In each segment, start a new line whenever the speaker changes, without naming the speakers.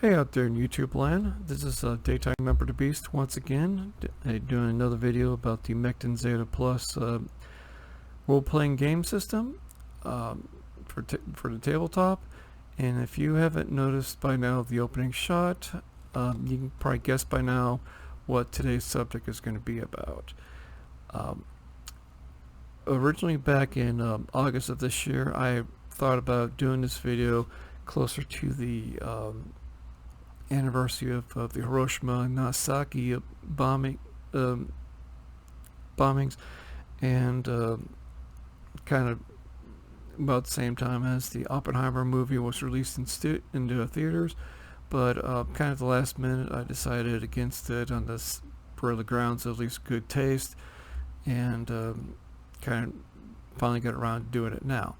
Hey out there in YouTube land, this is Daytime Member the Beast once again, doing another video about the Mekton Zeta Plus role-playing game system for the tabletop. And if you haven't noticed by now the opening shot, you can probably guess by now what today's subject is going to be about. Originally back in August of this year, I thought about doing this video closer to the anniversary of the Hiroshima and Nagasaki bombings, and kind of about the same time as the Oppenheimer movie was released into theaters. But kind of the last minute, I decided against it on this, for the grounds of at least good taste, and kind of finally got around to doing it now.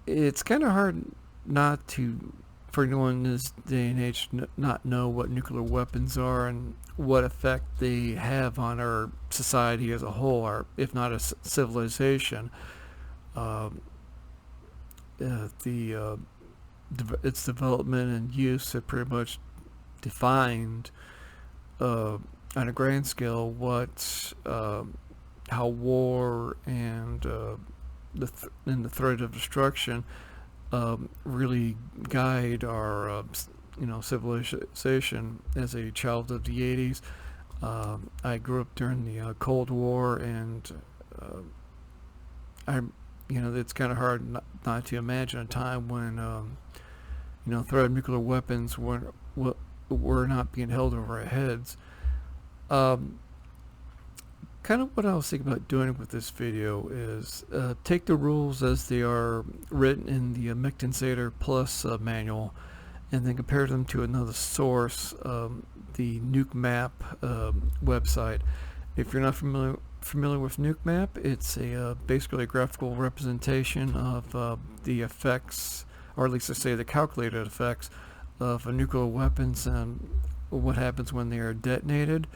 It's kind of hard not to, for anyone in this day and age, not know what nuclear weapons are and what effect they have on our society as a whole, or if not a civilization. Its development and use have pretty much defined, on a grand scale, what how war and the threat of destruction really guide our civilization. As a child of the 80s, I grew up during the Cold War, and it's kind of hard not to imagine a time when threat of nuclear weapons were not being held over our heads. Kind of what I was thinking about doing with this video is take the rules as they are written in the Mekton Zeta Plus manual, and then compare them to another source, the Nuke Map website. If you're not familiar with Nuke Map, it's basically a graphical representation of the effects, or at least I say the calculated effects, of nuclear weapons and what happens when they are detonated.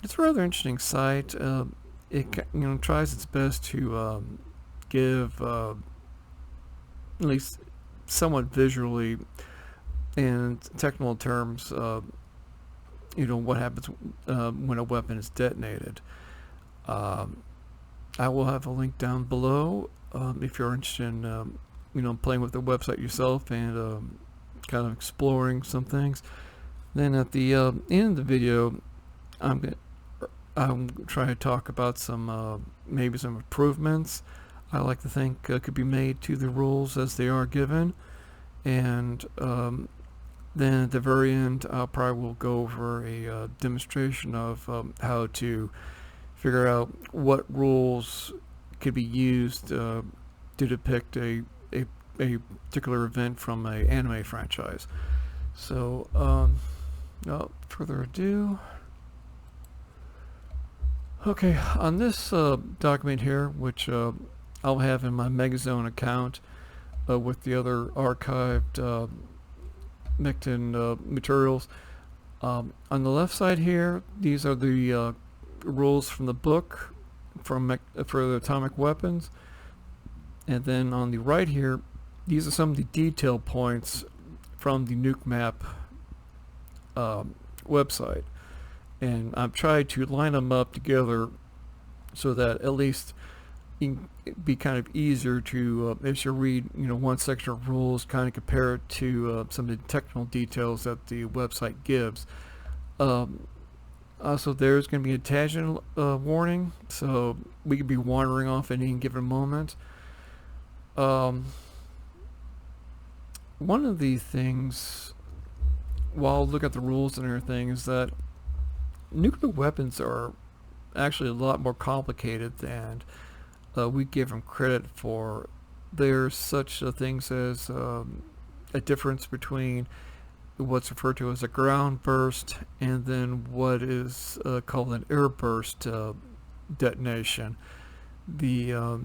It's a rather interesting site. It tries its best to give, at least somewhat visually and technical terms, what happens when a weapon is detonated. I will have a link down below if you're interested in playing with the website yourself and kind of exploring some things. Then at the end of the video, I'm trying to talk about some maybe some improvements I like to think could be made to the rules as they are given, and then at the very end I probably will go over a demonstration of how to figure out what rules could be used to depict a particular event from an anime franchise. So without further ado, okay, on this document here, which I'll have in my Megazone account with the other archived Mekton materials, on the left side here, these are the rules from the book for the atomic weapons, and then on the right here, these are some of the detail points from the Nuke Map website. And I've tried to line them up together so that at least it'd be kind of easier to, as you read, one section of rules, kind of compare it to some of the technical details that the website gives. Also, there's going to be a tangent warning, so we could be wandering off at any given moment. One of the things, while looking at the rules and everything, is that nuclear weapons are actually a lot more complicated than we give them credit for. There's such things as a difference between what's referred to as a ground burst and then what is called an air burst detonation. The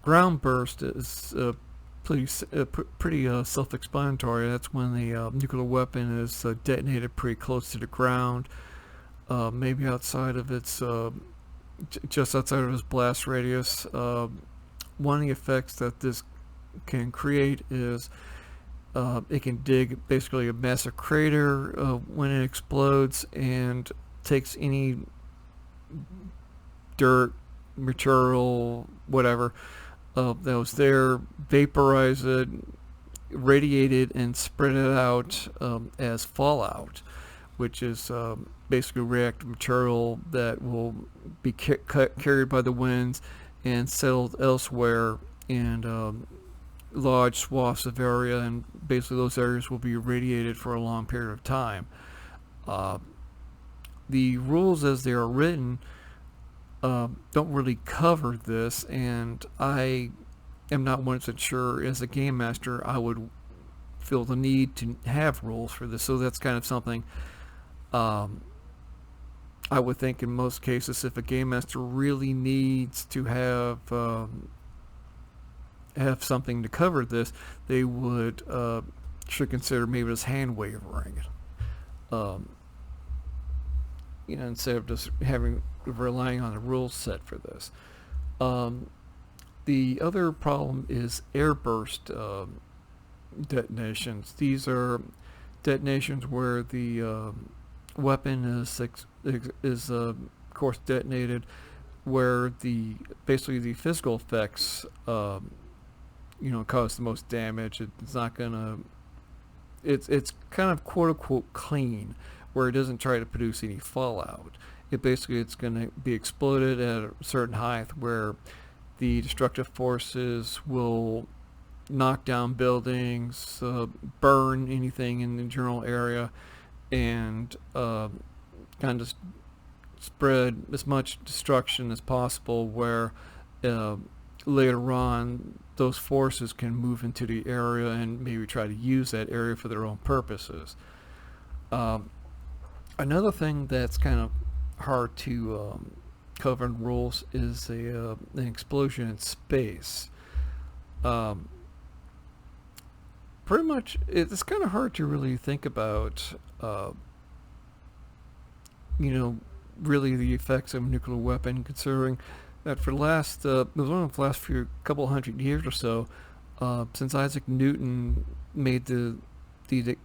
ground burst is pretty self-explanatory. That's when the nuclear weapon is detonated pretty close to the ground, maybe outside of its, just outside of its blast radius. One of the effects that this can create is it can dig basically a massive crater when it explodes and takes any dirt, material, whatever that was there, vaporize it, radiate it, and spread it out as fallout, which is basically reactive material that will be carried by the winds and settled elsewhere in large swaths of area, and basically those areas will be irradiated for a long period of time. Uh, the rules as they are written don't really cover this, and I am not 100% sure as a game master I would feel the need to have rules for this. So that's kind of something I would think in most cases if a game master really needs to have something to cover this, they would should consider maybe just hand wavering it. Instead of just relying on a rule set for this. The other problem is airburst detonations. These are detonations where the weapon is of course detonated, where basically the physical effects cause the most damage. It's not gonna. It's kind of quote unquote clean, where it doesn't try to produce any fallout. It's going to be exploded at a certain height where the destructive forces will knock down buildings, burn anything in the general area, and kind of spread as much destruction as possible, where later on those forces can move into the area and maybe try to use that area for their own purposes. Another thing that's kind of hard to cover in rules is an explosion in space. Pretty much, it's kind of hard to really think about, really the effects of a nuclear weapon, considering that for the last, it was one of the last couple hundred years or so, since Isaac Newton made the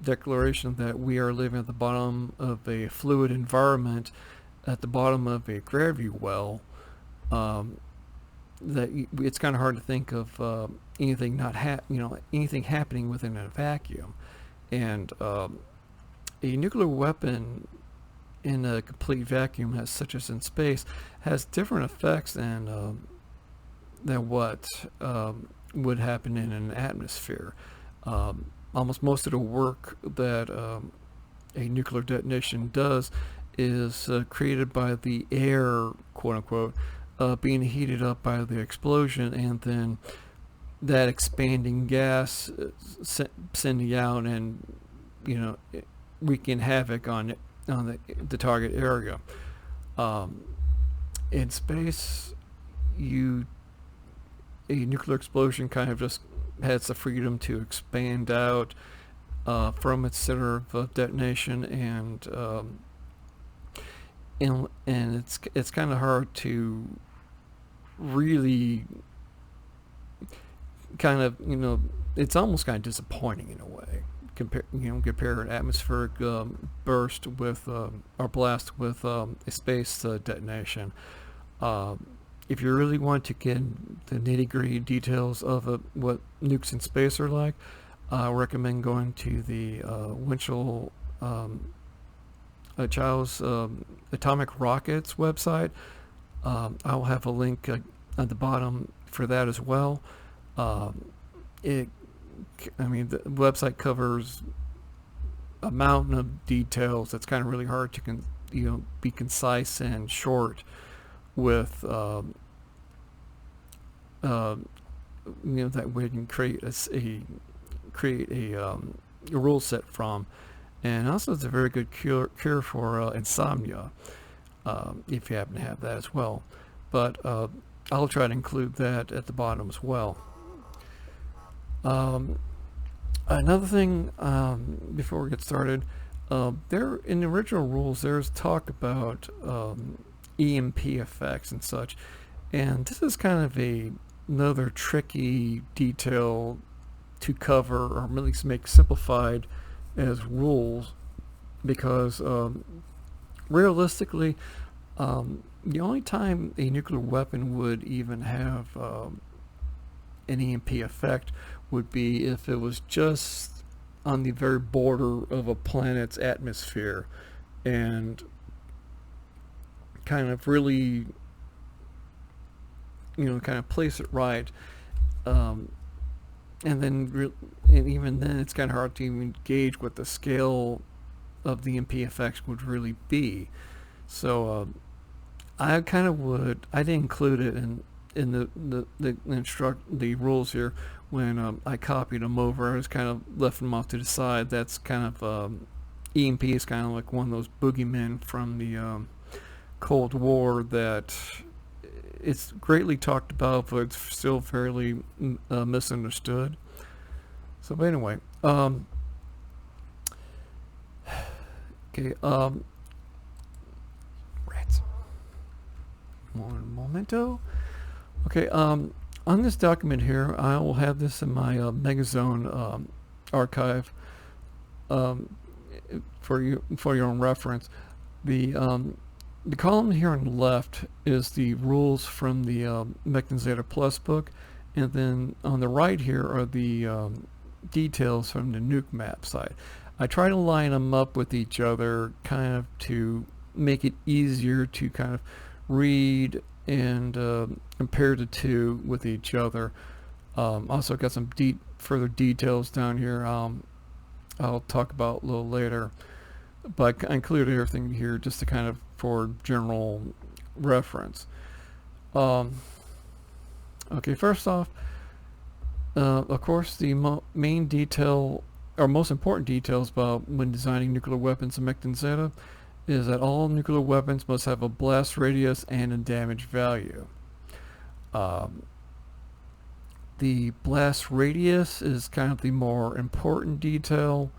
declaration that we are living at the bottom of a fluid environment, at the bottom of a gravity well, that it's kind of hard to think of anything anything happening within a vacuum, and a nuclear weapon in a complete vacuum, such as in space, has different effects than what would happen in an atmosphere. Almost most of the work that a nuclear detonation does is created by the air, quote unquote, being heated up by the explosion, and then that expanding gas sending out and wreaking havoc on the target area. In space, a nuclear explosion kind of just has the freedom to expand out from its center of detonation, and it's kind of hard to really kind of it's almost kind of disappointing in a way. Compare an atmospheric burst with or blast with a space detonation. If you really want to get the nitty-gritty details of what nukes in space are like, I recommend going to the Winchell Child's Atomic Rockets website. I'll have a link at the bottom for that as well. The website covers a mountain of details that's kind of really hard to be concise and short with that we can create a rule set from. And also it's a very good cure for insomnia, if you happen to have that as well. But I'll try to include that at the bottom as well. Another thing, before we get started, there in the original rules there's talk about EMP effects and such, and this is kind of a another tricky detail to cover, or at least make simplified as rules, because realistically, the only time a nuclear weapon would even have an EMP effect would be if it was just on the very border of a planet's atmosphere, and kind of really, kind of place it right. And then, and even then, it's kind of hard to even gauge what the scale of the EMP effects would really be. So I didn't include it in the rules here when I copied them over. I just kind of left them off to the side. That's kind of EMP is kind of like one of those boogeymen from the Cold War that it's greatly talked about, but it's still fairly misunderstood. So, but anyway, okay, rats. One momento. Okay, on this document here, I will have this in my Megazone archive for your own reference. The column here on the left is the rules from the Mekton Zeta Plus book, and then on the right here are the details from the nuke map side. I try to line them up with each other, kind of to make it easier to kind of read and compare the two with each other. Also got some further details down here I'll talk about a little later, but I included everything here just to kind of for general reference. Okay, first off, of course, the main detail, or most important details about when designing nuclear weapons in Mekton Zeta is that all nuclear weapons must have a blast radius and a damage value. The blast radius is kind of the more important detail.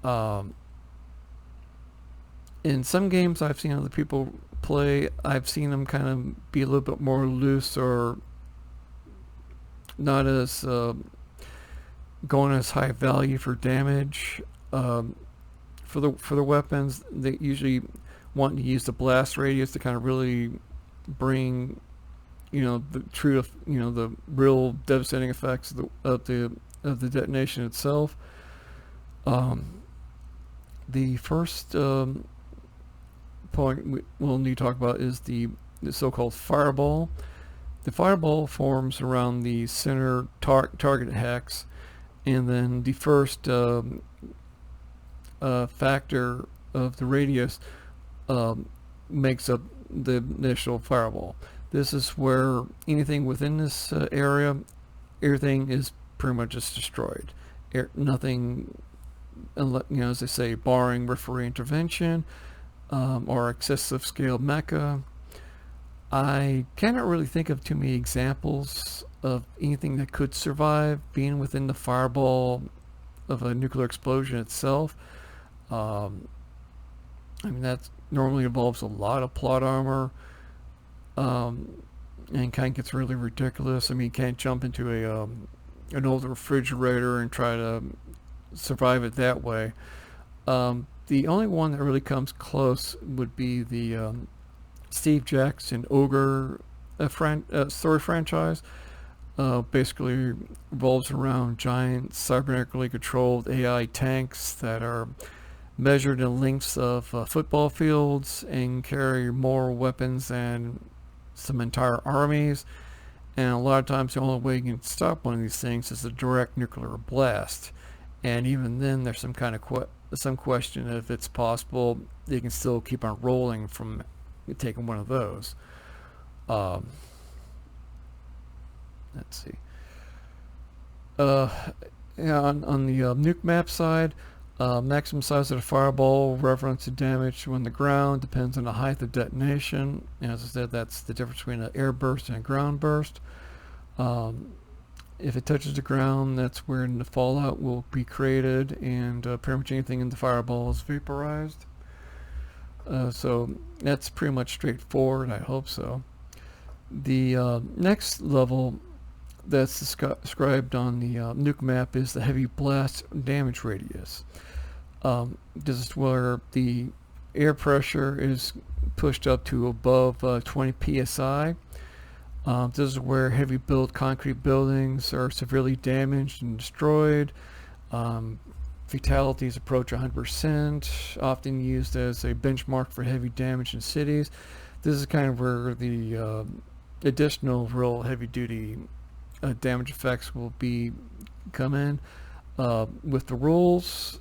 In some games I've seen other people play, I've seen them kind of be a little bit more loose, or not as going as high value for damage. For the weapons, they usually want to use the blast radius to kind of really bring, the real devastating effects of the detonation itself. The first point we'll need to talk about is the so-called fireball. The fireball forms around the center target hex, and then the first factor of the radius makes up the initial fireball. This is where anything within this area, everything is pretty much just destroyed. Nothing, as they say, barring referee intervention or excessive scale mecha. I cannot really think of too many examples of anything that could survive being within the fireball of a nuclear explosion itself. That normally involves a lot of plot armor, and kind of gets really ridiculous. You can't jump into an old refrigerator and try to survive it that way. The only one that really comes close would be the Steve Jackson Ogre story franchise. Basically revolves around giant cybernetically controlled AI tanks that are measured in lengths of football fields and carry more weapons than some entire armies. And a lot of times the only way you can stop one of these things is a direct nuclear blast. And even then there's some kind of some question if it's possible they can still keep on rolling from taking one of those. Let's see. On the nuke map side, maximum size of the fireball reference to damage when the ground depends on the height of detonation. As I said, that's the difference between an air burst and a ground burst. If it touches the ground, that's where the fallout will be created, and pretty much anything in the fireball is vaporized. So that's pretty much straightforward. I hope so. The next level that's described on the nuke map is the heavy blast damage radius. This is where the air pressure is pushed up to above 20 psi. This is where heavy built concrete buildings are severely damaged and destroyed. Um, Fatalities approach 100%, often used as a benchmark for heavy damage in cities. This is kind of where the additional real heavy duty damage effects will be come in. With the rules,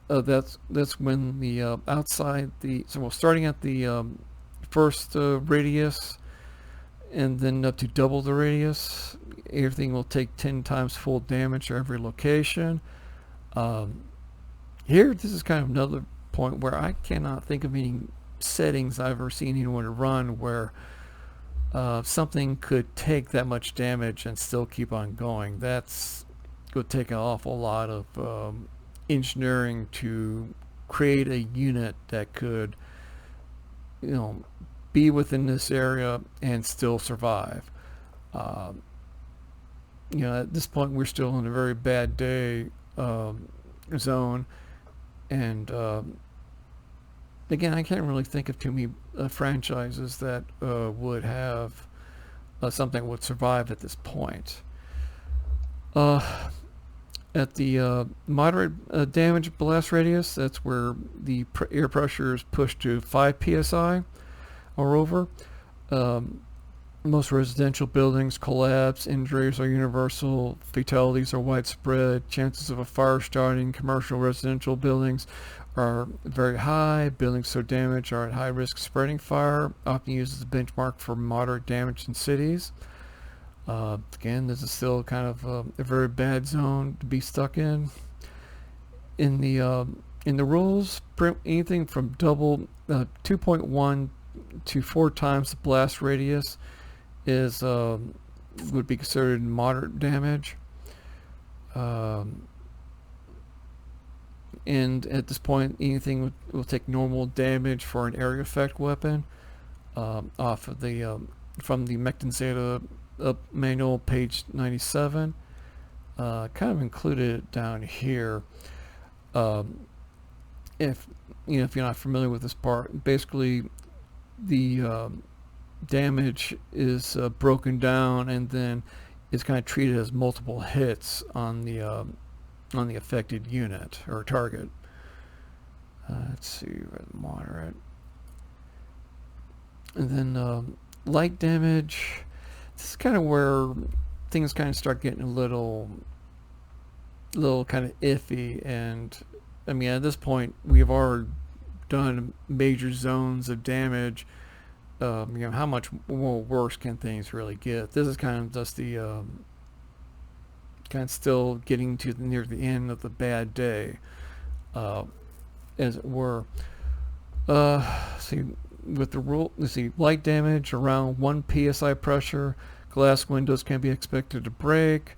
that's when the outside the starting at the first radius and then up to double the radius, everything will take 10 times full damage to every location. Um, Here, this is kind of another point where I cannot think of any settings I've ever seen anyone run where something could take that much damage and still keep on going. That's would take an awful lot of engineering to create a unit that could, you know, be within this area and still survive. Um, at this point, we're still in a very bad day zone, and again, I can't really think of too many franchises that would have something that would survive at this point. Uh, at the moderate damage blast radius, that's where the air pressure is pushed to 5 psi or over. Um, Most residential buildings collapse, injuries are universal, fatalities are widespread, chances of a fire starting commercial residential buildings are very high, buildings so damaged are at high risk of spreading fire, often used as a benchmark for moderate damage in cities. Again, this is still kind of a very bad zone to be stuck in. In the rules, anything from double 2.1 to 4 times the blast radius is would be considered moderate damage. Um, and at this point, anything will take normal damage for an area effect weapon. Off of the from the Mekton Zeta manual, page 97. Kind of included it down here. Um, if if you're not familiar with this part, basically the damage is broken down and then is kind of treated as multiple hits on the affected unit or target. Let's see, moderate, and then light damage. This is kind of where things kind of start getting a little kind of iffy, and I mean at this point we've already done major zones of damage. How much more worse can things really get? This is kind of just the kind of still getting to near the end of the bad day, as it were. See, with the rule, let's see, light damage around 1 psi pressure, glass windows can be expected to break,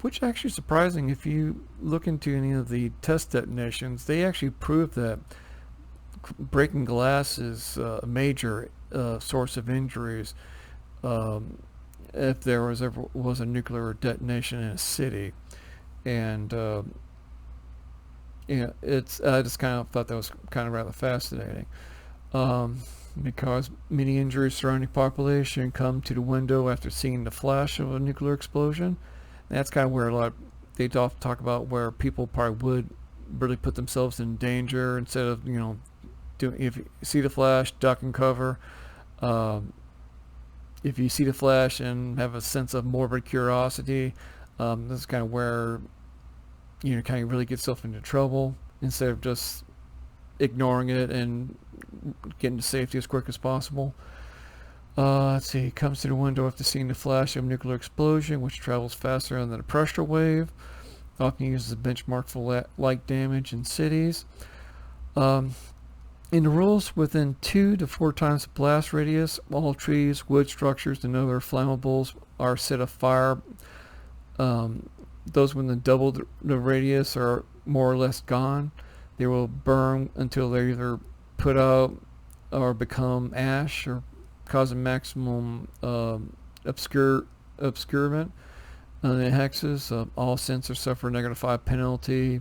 which actually is surprising. If you look into any of the test detonations, they actually prove that breaking glass is a major source of injuries if there was a nuclear detonation in a city. And it's I just kind of thought that was kind of rather fascinating, because many injuries surrounding population come to the window after seeing the flash of a nuclear explosion. That's kind of where they often talk about where people probably would really put themselves in danger instead of if you see the flash, duck and cover. If you see the flash and have a sense of morbid curiosity, this is kind of where kind of really get yourself into trouble instead of just ignoring it and getting to safety as quick as possible. Let's see, comes to the window after seeing the flash of a nuclear explosion, which travels faster than a pressure wave, often used as a benchmark for light damage in cities. In the rules, within 2 to 4 times the blast radius, all trees, wood structures, and other flammables are set afire. Those within double the radius are more or less gone. They will burn until they're either put out or become ash or causing maximum obscurement on the hexes. All sensors suffer -5 penalty.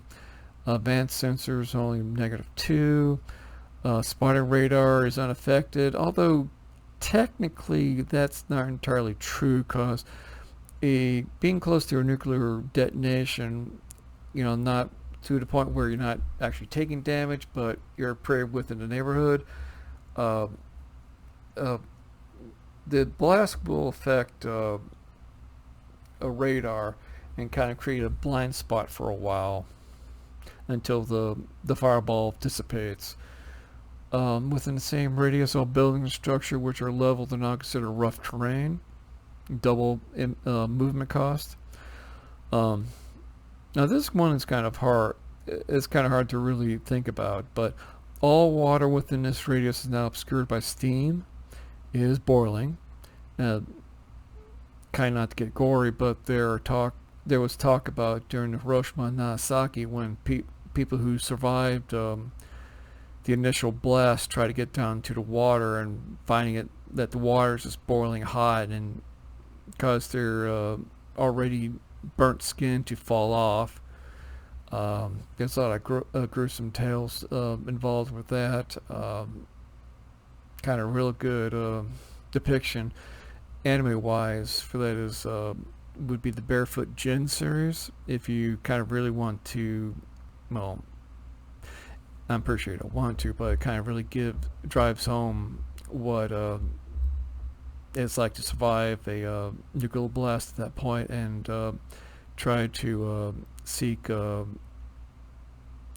Advanced sensors only -2. Spotting radar is unaffected, although technically that's not entirely true, because being close to a nuclear detonation, not to the point where you're not actually taking damage, but you're pretty within the neighborhood. Uh, uh, the blast will affect a radar and kind of create a blind spot for a while until the fireball dissipates. Within the same radius, all buildings and structure which are leveled are not considered rough terrain. Double movement cost. Now this one is kind of hard. It's kind of hard to really think about, but all water within this radius is now obscured by steam. It is boiling. Kind of not to get gory, but there was talk about during the Hiroshima and Nagasaki when people who survived the initial blast try to get down to the water and finding that the water is just boiling hot, and cause their already burnt skin to fall off. There's a lot of gruesome tales involved with that. Kind of real good depiction anime-wise for that is would be the Barefoot Gin series. If you kind of really want to, well, I'm pretty sure you don't want to, but it kind of really drives home what it's like to survive a nuclear blast at that point, and try to seek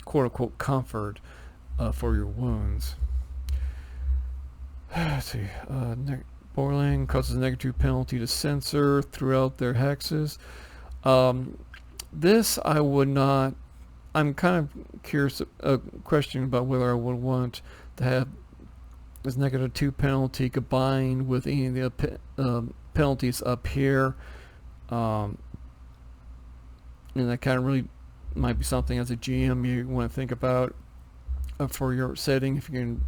quote-unquote comfort for your wounds. Let's see. Boiling causes a -2 penalty to sensor throughout their hexes. This I would not. I'm kind of curious, question about whether I would want to have this -2 penalty combined with any of the penalties up here. And that kind of really might be something as a GM you want to think about for your setting, if you're going to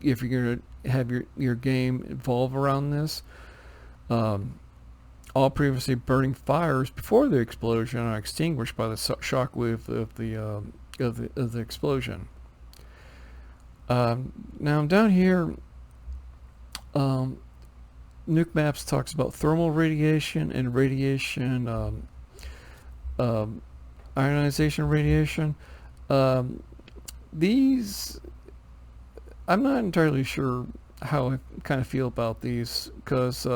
if you're going to have your game evolve around this. All previously burning fires before the explosion are extinguished by the shockwave of the explosion. Now down here, Nuke Maps talks about thermal radiation and radiation, ionization radiation. These, I'm not entirely sure how I kind of feel about these, because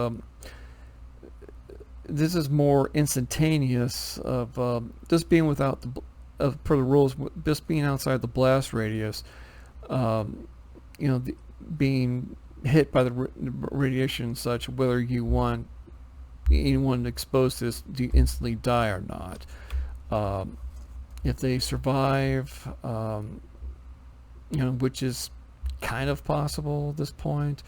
this is more instantaneous of just being without per the rules, just being outside the blast radius. Being hit by the radiation and such, whether you want anyone exposed to this to instantly die or not. If they survive, which is kind of possible at this point,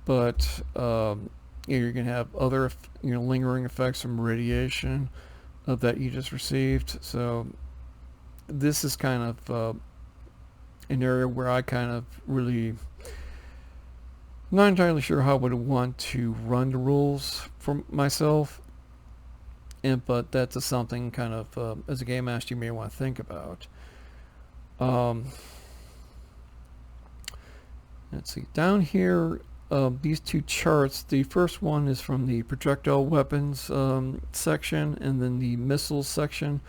but you're going to have other lingering effects from radiation that you just received. So this is kind of an area where I kind of really not entirely sure how I would want to run the rules for myself, but that's something kind of as a game master you may want to think about. Let's see, down here, these two charts, the first one is from the projectile weapons section, and then the missiles section,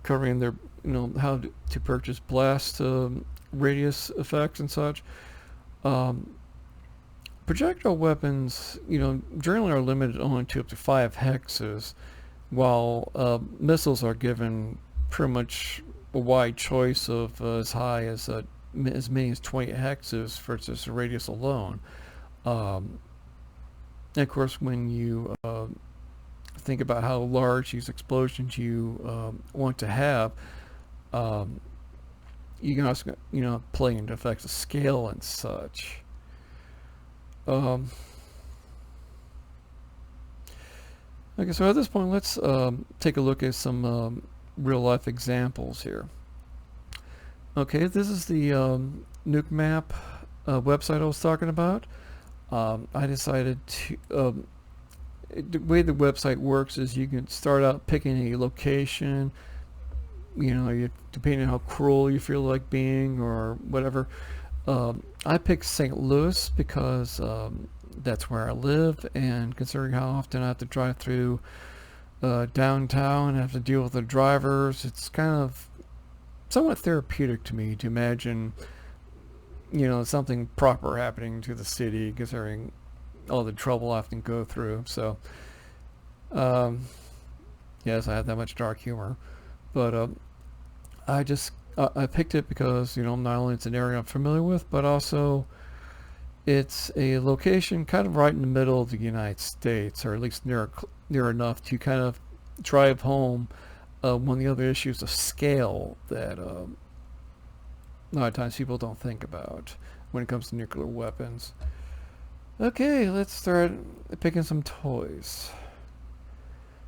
covering their how to purchase blast radius effects and such. Projectile weapons, generally are limited only to up to 5 hexes, while missiles are given pretty much a wide choice of as high as many as 20 hexes for just a radius alone. And of course, when you think about how large these explosions you want to have, you can also play into effects of scale and such. Okay, so at this point, let's take a look at some real life examples here. Okay, this is the Nuke map website I was talking about. I decided to the way the website works is you can start out picking a location. Depending on how cruel you feel like being or whatever. I picked St. Louis because that's where I live, and considering how often I have to drive through downtown and have to deal with the drivers, it's kind of somewhat therapeutic to me to imagine, something proper happening to the city, considering all the trouble I have to go through. So, um, yes, I have that much dark humor, but I picked it because not only it's an area I'm familiar with, but also it's a location kind of right in the middle of the United States, or at least near enough to kind of drive home one of the other issues of scale that a lot of times people don't think about when it comes to nuclear weapons. Okay, let's start picking some toys.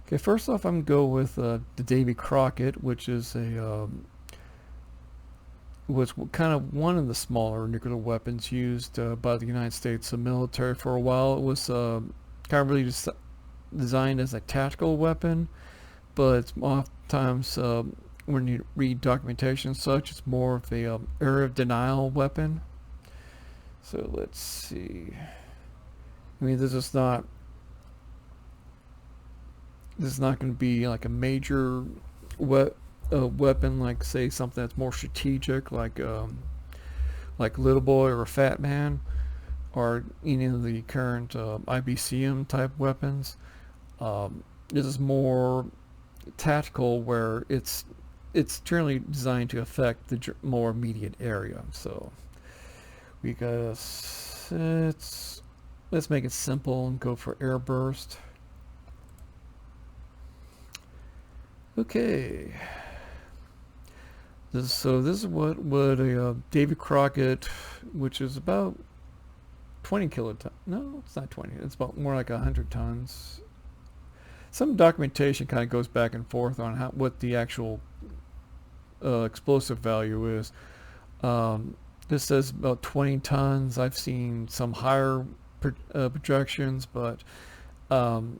Okay, first off, I'm going to go with the Davy Crockett, which is was kind of one of the smaller nuclear weapons used by the United States military for a while. It was kind of really designed as a tactical weapon, but it's oftentimes, when you read documentation and such, it's more of a area of denial weapon. So let's see. I mean, this is not going to be like a major weapon, like say something that's more strategic, like Little Boy or Fat Man, or any of the current IBCM type weapons. This is more tactical, where it's generally designed to affect the more immediate area. So let's make it simple and go for air burst. Okay. This is what would a Davy Crockett, which is about 20 kilotons. No, it's not 20. It's about more like 100 tons. Some documentation kind of goes back and forth on what the actual explosive value is. This says about 20 tons. I've seen some higher projections, but I'm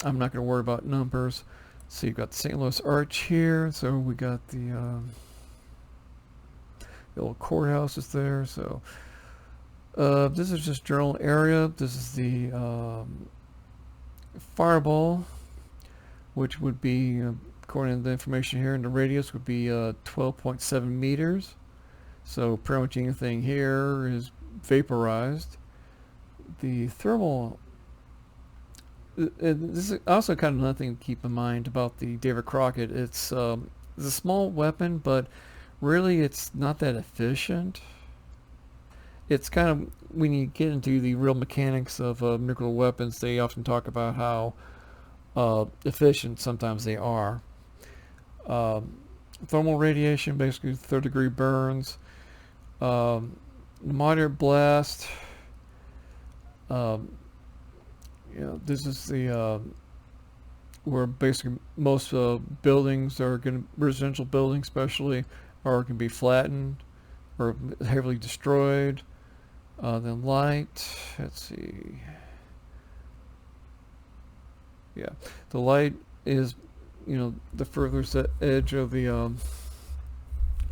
not going to worry about numbers. So you've got the St. Louis Arch here. So we got the old courthouse is there. So this is just general area. This is the fireball, which would be, according to the information here, and the radius would be 12.7 meters. So pretty much anything here is vaporized. The thermal. This is also kind of another thing to keep in mind about the David Crockett. It's a small weapon, but really it's not that efficient. It's kind of, when you get into the real mechanics of nuclear weapons, they often talk about how efficient sometimes they are. Thermal radiation, basically third-degree burns. Moderate blast. This is the where basically most buildings are residential buildings especially, are going to be flattened or heavily destroyed. Then light. Let's see. Yeah, the light is, the furthest edge of the, and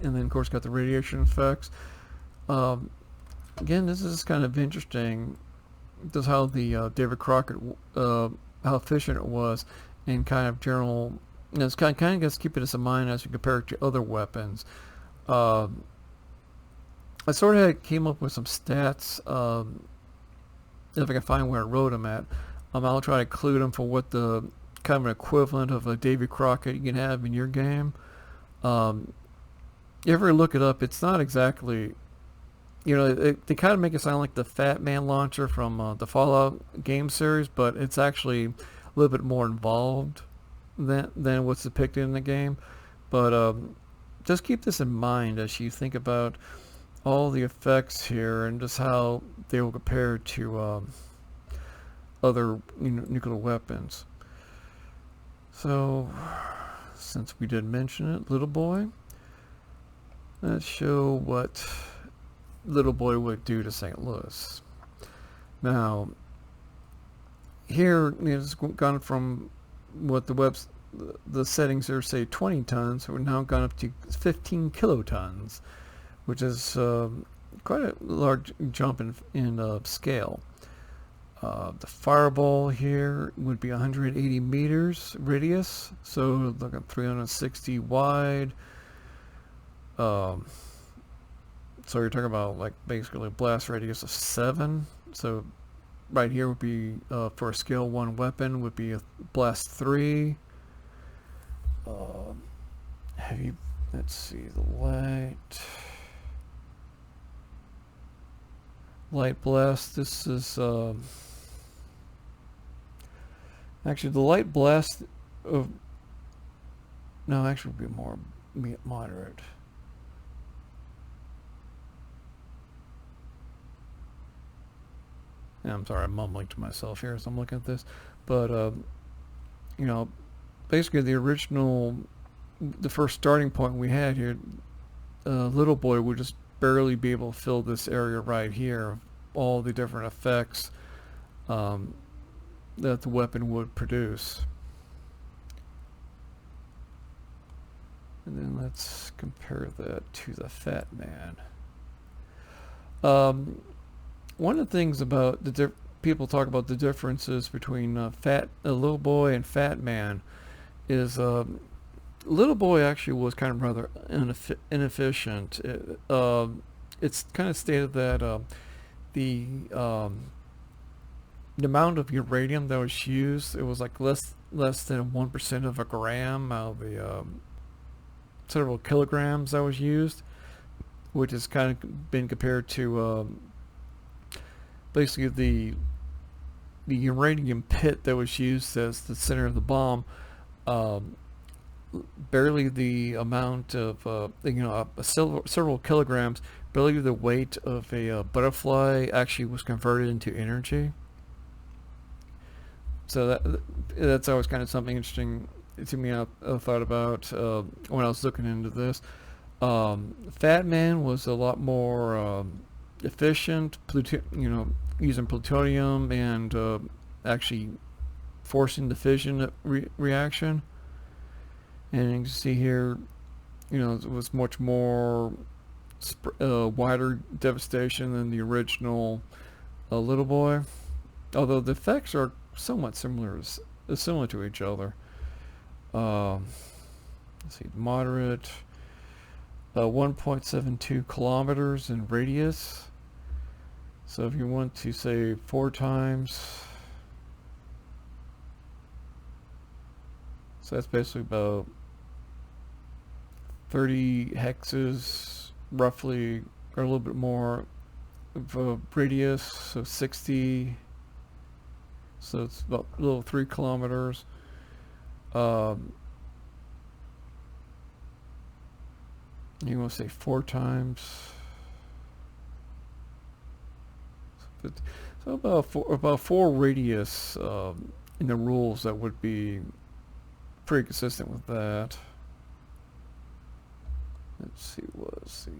then of course got the radiation effects. Again, this is kind of interesting. This is how the David Crockett, how efficient it was, and kind of general. It's kind of gets keep this in mind as you compare it to other weapons. I sort of came up with some stats. If I can find where I wrote them at, I'll try to include them for what the kind of an equivalent of a Davy Crockett you can have in your game. You ever look it up? It's not exactly. They kind of make it sound like the Fat Man launcher from the Fallout game series, but it's actually a little bit more involved than what's depicted in the game. But just keep this in mind as you think about all the effects here and just how they will compare to other nuclear weapons. So, since we did mention it, Little Boy, let's show what little boy would do to St. Louis. Now, here it's gone from what the settings are, say 20 tons, we're now gone up to 15 kilotons, which is quite a large jump in scale. The fireball here would be 180 meters radius, so look at 360 wide. So you're talking about like basically a blast radius of 7. So right here would be for a scale 1 weapon would be a blast 3. Heavy. Let's see the light blast. This is actually the light blast of no, actually would be more moderate. Yeah, I'm sorry, I'm mumbling to myself here as I'm looking at this, but you know, basically the first starting point we had here, little boy would just barely be able to fill this area right here, all the different effects that the weapon would produce. And then let's compare that to the Fat Man. One of the things about people talk about the differences between Little Boy and Fat Man is Little Boy actually was kind of rather inefficient. It's kind of stated that the amount of uranium that was used, it was like less than 1% of a gram out of the several kilograms that was used, which has kind of been compared to basically the uranium pit that was used as the center of the bomb. Barely the amount of several kilograms, barely the weight of a butterfly actually was converted into energy. So that's always kind of something interesting to me. I thought about when I was looking into this. Fat Man was a lot more efficient, using plutonium and actually forcing the fission reaction. And you can see here, it was much more wider devastation than the original Little Boy. Although the effects are somewhat similar to each other. Let's see, moderate, 1.72 kilometers in radius. So if you want to say 4 times, so that's basically about 30 hexes, roughly, or a little bit more of a radius, so 60. So it's about a little 3 kilometers. You want to say 4 times. So about four radius in the rules that would be pretty consistent with that. Let's see, what's the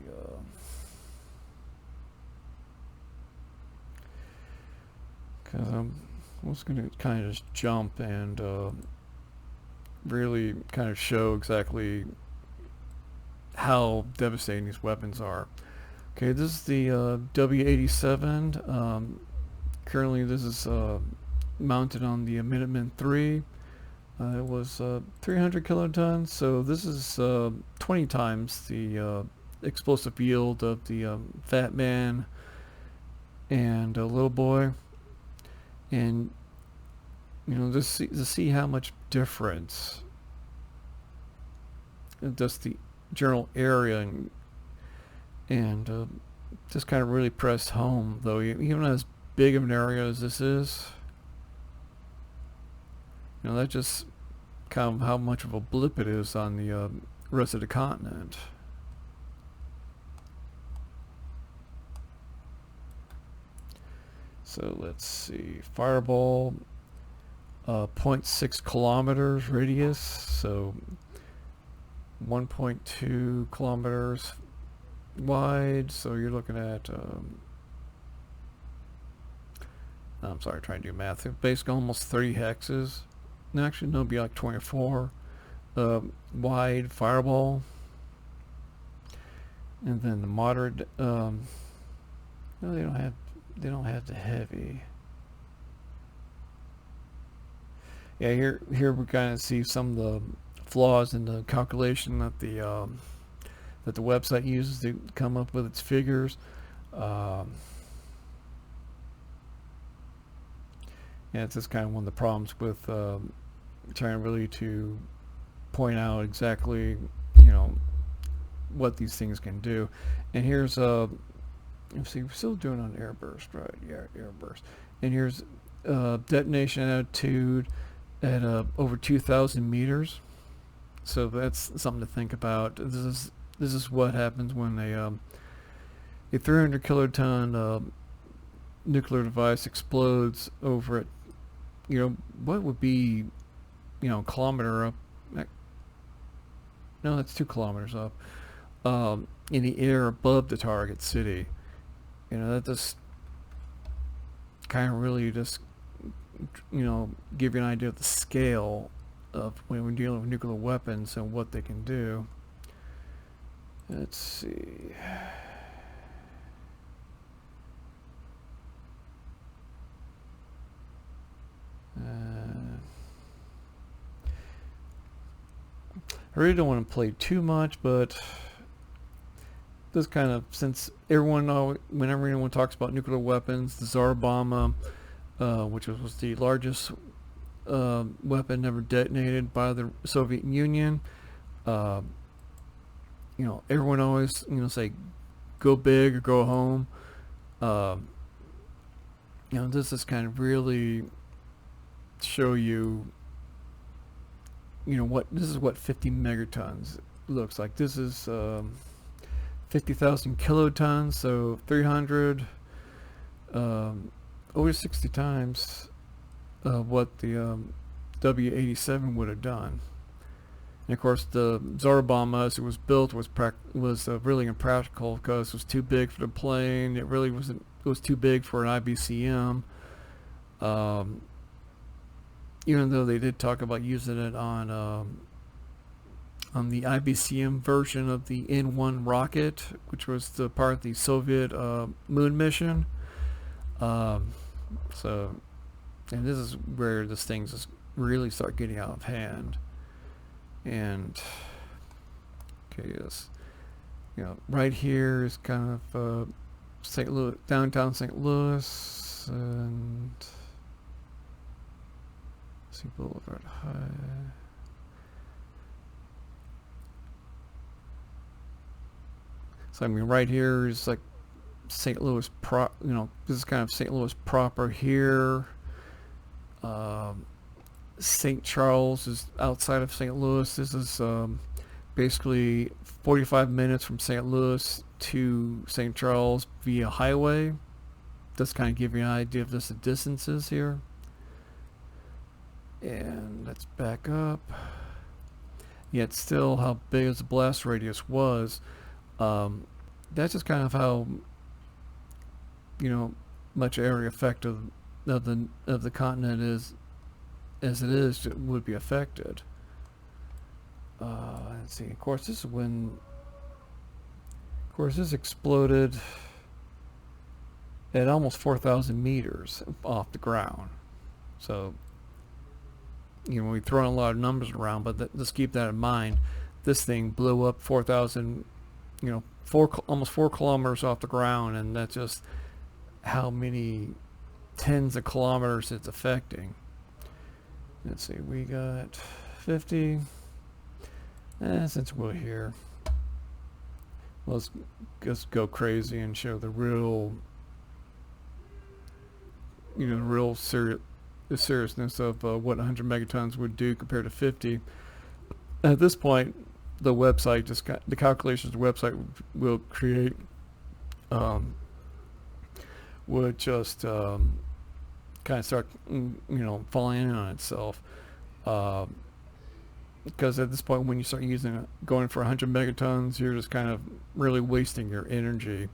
because I was going to kind of just jump and really kind of show exactly how devastating these weapons are. Okay, this is the W87. Currently this is mounted on the Minuteman III. It was 300 kilotons, so this is 20 times the explosive yield of the Fat Man and Little Boy. And just to see how much difference just the general area and just kind of really pressed home, though, even as big of an area as this is, that just kind of how much of a blip it is on the rest of the continent. So let's see, fireball, 0.6 kilometers radius, so 1.2 kilometers wide, so you're looking at I'm sorry, trying to do math. Basically, almost 30 hexes. No, actually, no, it'd be like 24. Wide fireball, and then the moderate. No, they don't have. They don't have the heavy. Yeah, here we kind of see some of the flaws in the calculation that the website uses to come up with its figures. Um, yeah, it's just kind of one of the problems with trying really to point out exactly, you know, what these things can do. And here's let's see, we're still doing on airburst, right? Yeah, airburst. And here's detonation altitude at over 2,000 meters. So that's something to think about. This is what happens when a 300 kiloton nuclear device explodes over at, you know, what would be, you know, a kilometer up. No, that's 2 kilometers up. In the air above the target city. You know, that just kind of really just, you know, give you an idea of the scale of when we're dealing with nuclear weapons and what they can do. Let's see. I really don't want to play too much, but this kind of, since whenever anyone talks about nuclear weapons, the Tsar Bomb, which was the largest weapon ever detonated by the Soviet Union, uh, you know, everyone always, you know, say, go big or go home. Uh, you know, this is kind of really show you, you know, what this is what 50 megatons looks like. This is 50,000 kilotons, so 300, over 60 times what the W-87 would have done. And of course, the Tsar bomb, as it was built, was really impractical because it was too big for the plane. It really wasn't. It was too big for an IBCM. Even though they did talk about using it on the IBCM version of the N-1 rocket, which was the part of the Soviet moon mission. So, and this is where this thing just really start getting out of hand. And okay, yes, you know, right here is kind of St. Louis, downtown St. Louis, and see Boulevard High. So I mean, right here is like St. Louis you know, this is kind of St. Louis proper here. St. Charles is outside of St. Louis. This is basically 45 minutes from St. Louis to St. Charles via highway. Just kind of give you an idea of just the distances here. And let's back up. Yet still how big as the blast radius was. That's just kind of how, you know, much area effect of the continent is, as it is, it would be affected. Let's see. Of course, this is when. Of course, this exploded at almost 4,000 meters off the ground. So, you know, we throw a lot of numbers around, but just keep that in mind. This thing blew up 4,000, you know, almost 4 kilometers off the ground, and that's just how many tens of kilometers it's affecting. Let's see, we got 50. Since we're here, let's just go crazy and show the real, you know, the seriousness of what 100 megatons would do compared to 50. At this point, the website the calculations the website will create would just kind of start, you know, falling in on itself. because at this point, when you start going for 100 megatons, you're just kind of really wasting your energy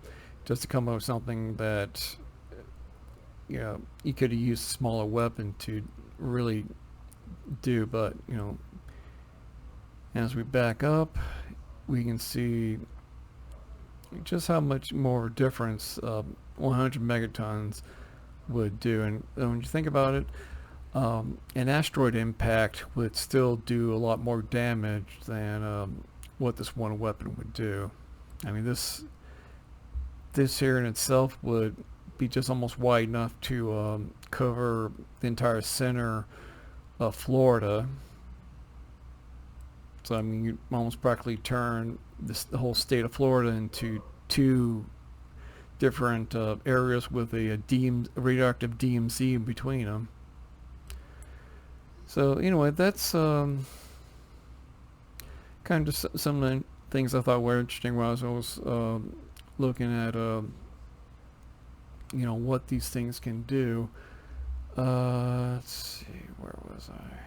just to come up with something that, you know, you could have used a smaller weapon to really do. But, you know, as we back up, we can see just how much more difference 100 megatons would do. And when you think about it, an asteroid impact would still do a lot more damage than what this one weapon would do. I mean, this here in itself would be just almost wide enough to cover the entire center of Florida. So I mean, you almost practically turn the whole state of Florida into two different areas with a radioactive DMZ in between them. So anyway, that's kind of just some of the things I thought were interesting while I was looking at you know, what these things can do. Let's see, where was I?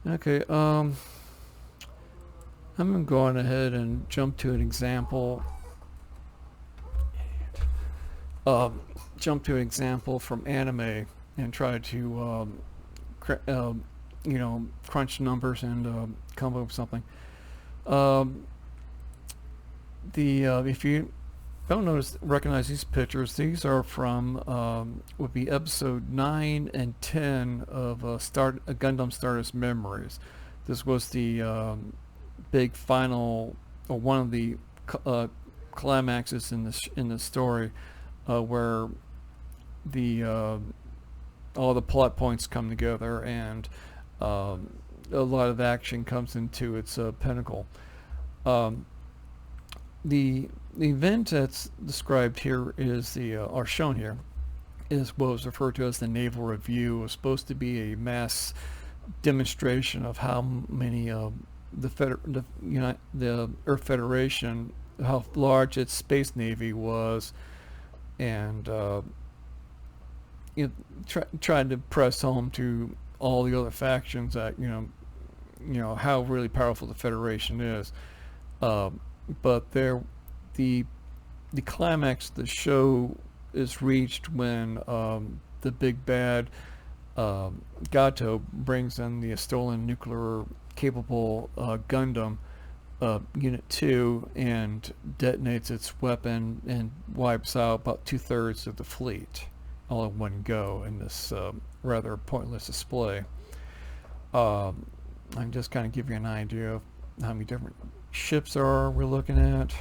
Okay, I'm going ahead and jump to an example. Jump to an example from anime and try to you know, crunch numbers and come up with something. If you don't recognize these pictures, these are from would be episode 9 and 10 of Gundam Stardust Memories. This was the big final, or one of the climaxes in the story, where the all the plot points come together and a lot of action comes into its pinnacle. The event that's described here is or shown here, is what was referred to as the Naval Review. It was supposed to be a mass demonstration of how many the Earth Federation, how large its space navy was, and tried to press home to all the other factions that you know how really powerful the Federation is. But the climax of the show is reached when the big bad Gato brings in the stolen nuclear capable Gundam Unit 2 and detonates its weapon and wipes out about 2/3 of the fleet all in one go in this rather pointless display. I'm just kind of give you an idea of how many different ships we're looking at.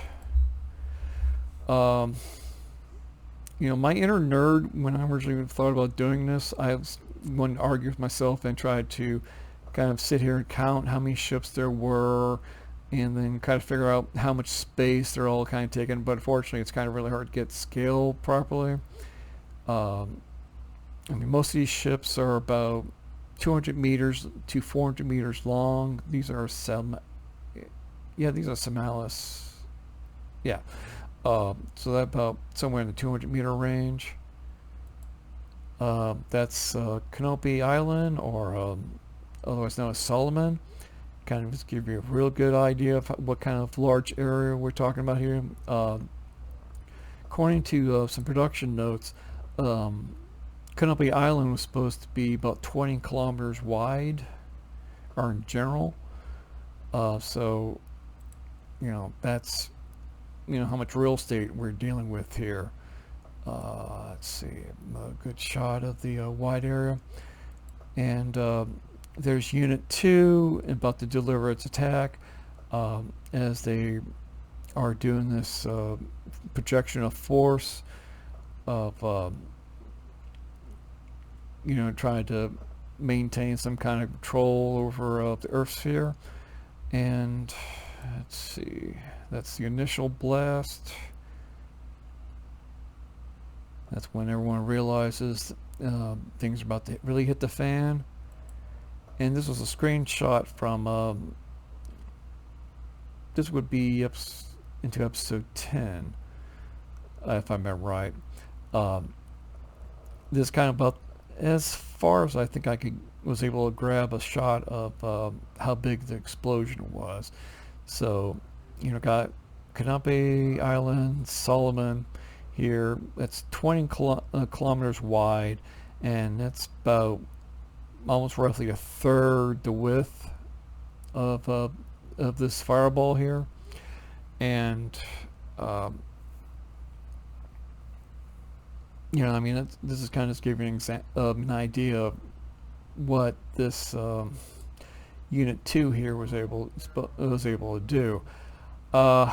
You know, my inner nerd, when I originally thought about doing this, I was wanted to argue with myself and tried to kind of sit here and count how many ships there were and then kind of figure out how much space they're all kind of taking. But unfortunately, it's kind of really hard to get scale properly. I mean, most of these ships are about 200 meters to 400 meters long. These are these are Semalis. Yeah. So that's about somewhere in the 200 meter range. That's Canopy Island, or otherwise known as Solomon. Kind of just give you a real good idea of what kind of large area we're talking about here. According to some production notes, Canopy Island was supposed to be about 20 kilometers wide, or in general. So, you know, that's, you know, how much real estate we're dealing with here. Let's see, a good shot of the wide area. And there's Unit 2 about to deliver its attack as they are doing this projection of force of, you know, trying to maintain some kind of control over the Earth sphere. And let's see, that's the initial blast. That's when everyone realizes things are about to really hit the fan. And this was a screenshot from, this would be into episode 10, if I remember right. This kind of about as far as I think was able to grab a shot of how big the explosion was. So, got Kanape Island, Solomon here. That's 20 kilometers wide, and that's about almost roughly a third the width of this fireball here. And um, I mean, this is kind of just giving an idea of what this Unit 2 here was able to do. Uh,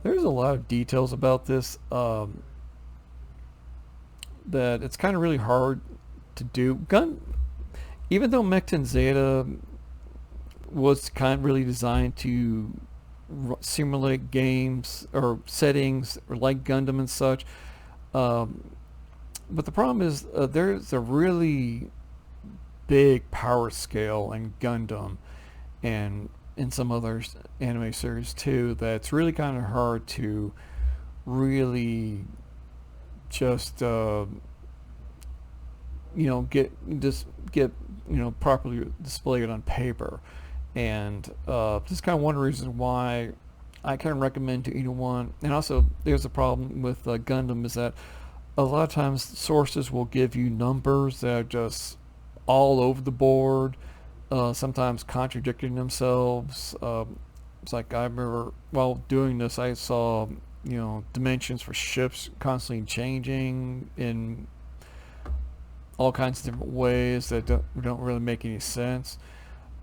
there's a lot of details about this that it's kind of really hard to do. Even though Mekton Zeta was kind of really designed to simulate games or settings or like Gundam and such, but the problem is there's a really big power scale in Gundam and in some other anime series too that's really kind of hard to really just get properly displayed on paper. And this is kind of one reason why I kind of recommend to anyone. And also, there's a problem with Gundam is that a lot of times sources will give you numbers that are just all over the board, sometimes contradicting themselves. It's like I remember while doing this, I saw dimensions for ships constantly changing in all kinds of different ways that don't really make any sense.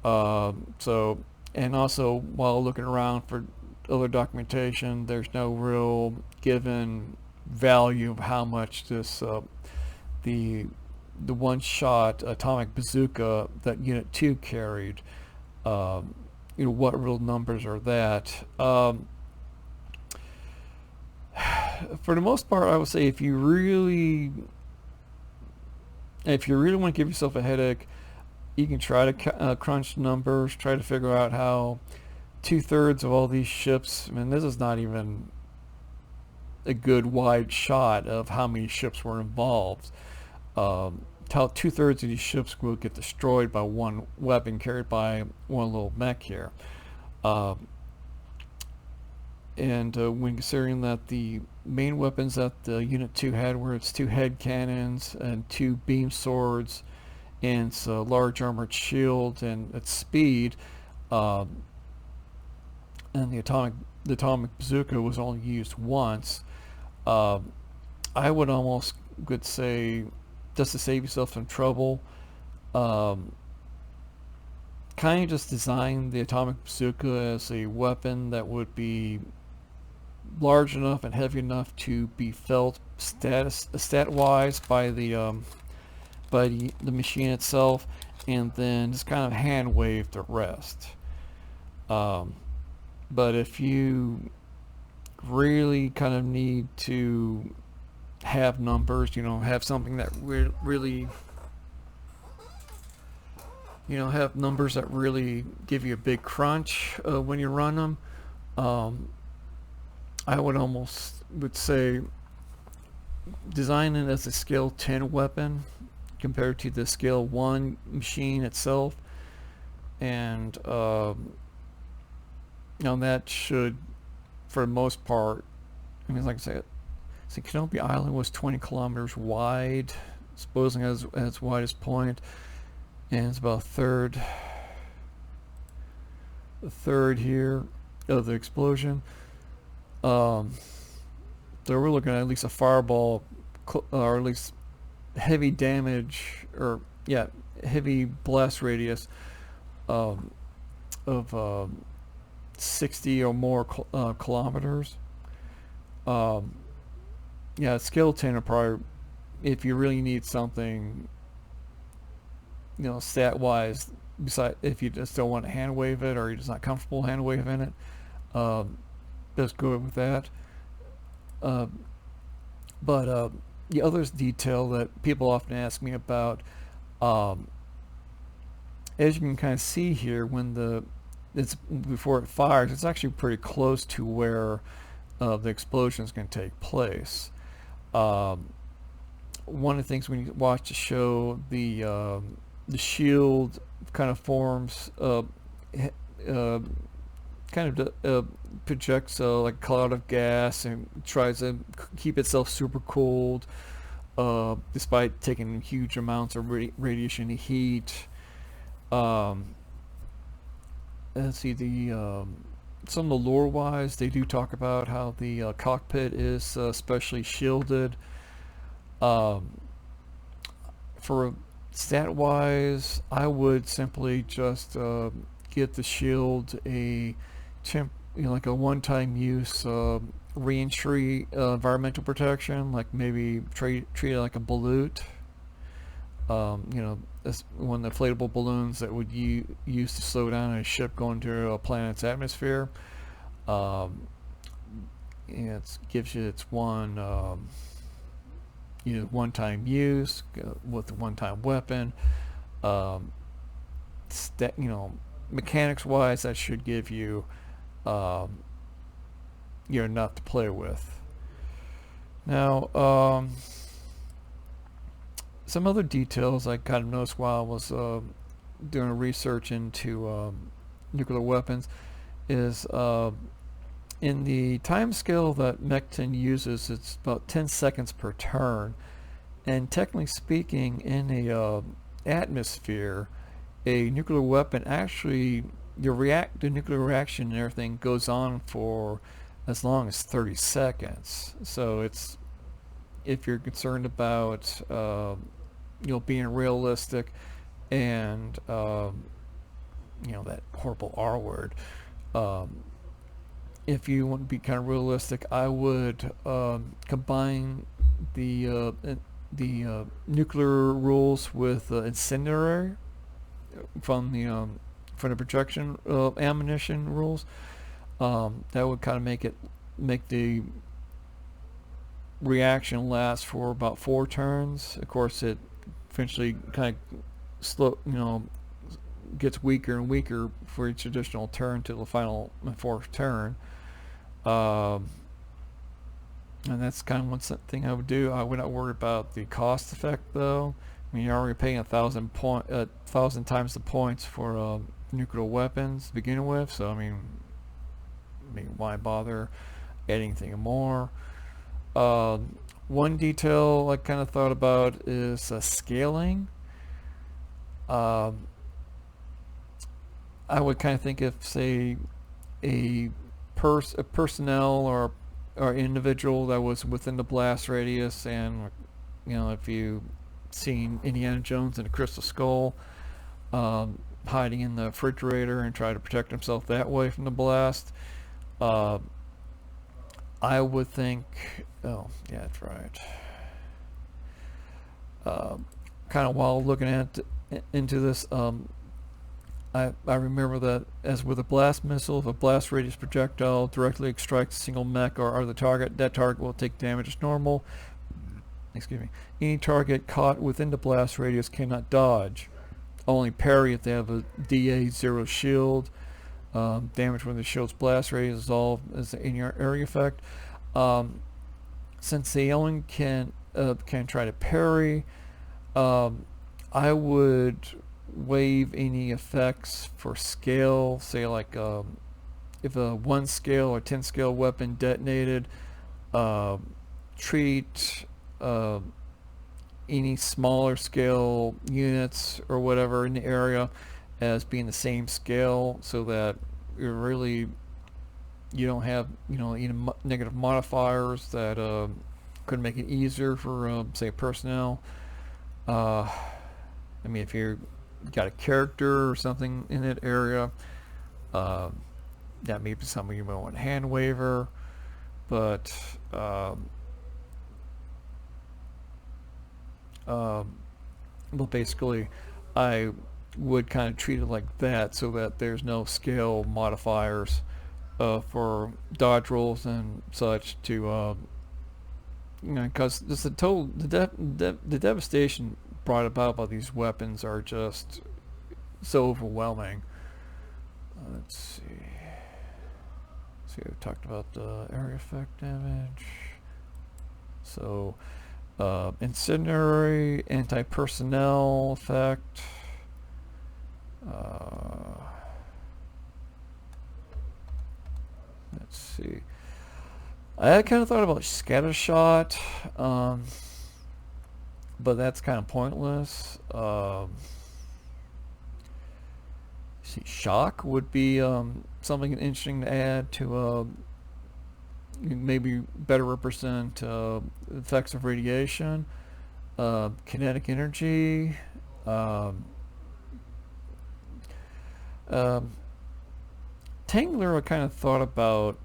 So, and also while looking around for other documentation, there's no real given value of how much this the one-shot atomic bazooka that Unit 2 carried. What real numbers are that? For the most part, I would say if you really want to give yourself a headache, you can try to crunch numbers, try to figure out how 2/3 of all these ships. I mean, this is not even a good wide shot of how many ships were involved. How 2/3 of these ships will get destroyed by one weapon carried by one little mech here. And when considering that the main weapons that the Unit 2 had were its 2 head cannons and 2 beam swords and its large armored shield and its speed, and the atomic bazooka was only used once, I would almost say, just to save yourself some trouble, kind of just design the atomic bazooka as a weapon that would be large enough and heavy enough to be felt stat-wise by the machine itself, and then just kind of hand wave the rest. But if you really kind of need to have numbers, have something that really, have numbers that really give you a big crunch when you run them, I would say design it as a scale 10 weapon compared to the scale 1 machine itself, and that should, for the most part, I mean, like I said, Kenobi Island was 20 kilometers wide, supposing at its widest point, and it's about a third here of the explosion. So we're looking at least a fireball, or at least heavy damage, or heavy blast radius of 60 or more kilometers. Scale 10 are probably, if you really need something, stat-wise, if you just don't want to hand wave it or you're just not comfortable hand waving it, just go with that. But the other detail that people often ask me about, as you can kind of see here, when it's before it fires, it's actually pretty close to where the explosion is going to take place. one of the things when you watch the show, the shield kind of forms, uh, kind of projects like a cloud of gas and tries to keep itself super cold, despite taking huge amounts of radiation heat. Um, let's see, some of the lore wise, they do talk about how the cockpit is specially shielded. Um, for stat wise, I would simply just get the shield a like a one-time use re-entry environmental protection, like maybe treat it like a balut. That's one of the inflatable balloons that would use to slow down a ship going through a planet's atmosphere. Um, it gives you its one-time use with a one-time weapon. Um, mechanics-wise, that should give you um, enough to play with. Now, some other details I kind of noticed while I was doing research into nuclear weapons is in the time scale that Mekton uses, it's about 10 seconds per turn. And technically speaking, in a atmosphere, a nuclear weapon actually, the nuclear reaction and everything goes on for as long as 30 seconds. So it's, if you're concerned about being realistic and that horrible R word, if you want to be kind of realistic, I would combine the nuclear rules with incendiary from the projection ammunition rules. That would kind of make the reaction last for about 4 turns. Of course, it eventually kind of gets weaker and weaker for each additional turn to the final 4th turn. And that's kind of one thing I would do. I would not worry about the cost effect, though. I mean, you're already paying 1,000 times the points for nuclear weapons to begin with. So I mean, why bother adding anything more? One detail I kind of thought about is scaling. I would kind of think if, say, a personnel or individual that was within the blast radius, and if you seen Indiana Jones and the Crystal Skull hiding in the refrigerator and try to protect himself that way from the blast, I would think, oh yeah, that's right. Kind of while looking into this, I remember that, as with a blast missile, if a blast radius projectile directly strikes a single mech or other target, that target will take damage as normal. Excuse me. Any target caught within the blast radius cannot dodge. Only parry if they have a DA0 shield. Damage when the shield's blast radius is all as an area effect. Since they only can try to parry, I would waive any effects for scale. Say like if a 1 scale or 10 scale weapon detonated, treat any smaller scale units or whatever in the area as being the same scale, so that you don't have any negative modifiers that could make it easier for say personnel. I mean, if you're got a character or something in that area, that may be something you might want to hand waiver, but basically I would kind of treat it like that, so that there's no scale modifiers for dodge rolls and such to because the devastation brought about by these weapons are just so overwhelming. Let's see. We talked about the area effect damage. So Incendiary, anti-personnel effect. Let's see. I kind of thought about scattershot, but that's kind of pointless. See, shock would be something interesting to add to maybe better represent effects of radiation. Kinetic energy. Tangler, I kind of thought about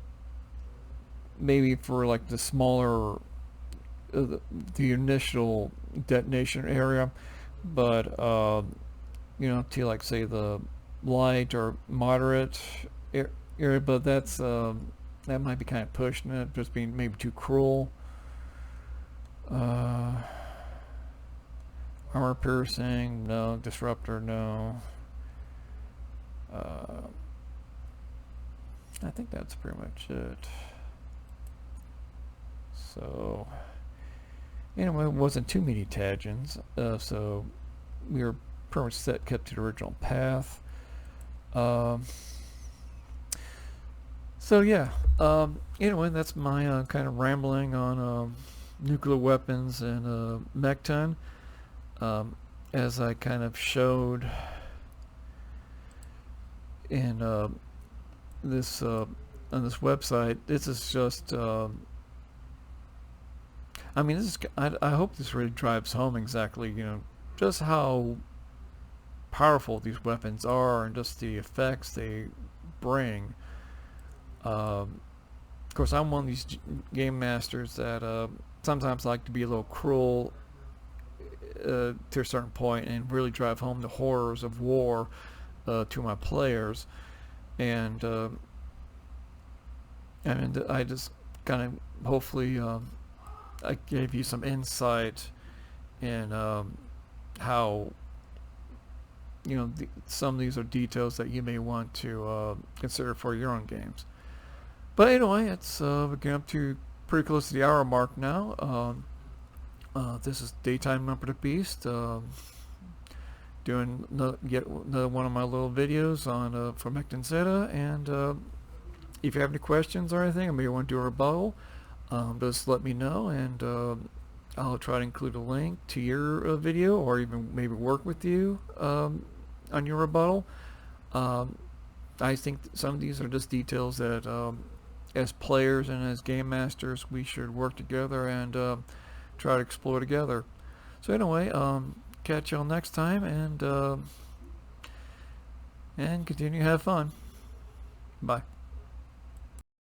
maybe for like the smaller, the initial detonation area, but you know, to like say the light or moderate area, but that's that might be kind of pushing it, just being maybe too cruel. Armor piercing, no. Disruptor, no. I think that's pretty much it. So anyway, it wasn't too many tangents, so we were pretty much kept to the original path. So yeah, anyway, that's my kind of rambling on nuclear weapons and Mekton. As I kind of showed in this on this website, this is just I mean, this is I hope this really drives home exactly, you know, just how powerful these weapons are and just the effects they bring. Of course, I'm one of these game masters that sometimes like to be a little cruel to a certain point and really drive home the horrors of war to my players. And I just kind of hopefully I gave you some insight in how, you know, some of these are details that you may want to consider for your own games. But anyway, it's we're getting up to pretty close to the hour mark now. This is Daytime Number the Beast, doing yet another one of my little videos on for Mekton Zeta. And if you have any questions or anything, or maybe you want to do a rebuttal, just let me know, and I'll try to include a link to your video, or even maybe work with you on your rebuttal. I think some of these are just details that as players and as game masters we should work together and try to explore together. So anyway, catch y'all next time, and continue to have fun. Bye.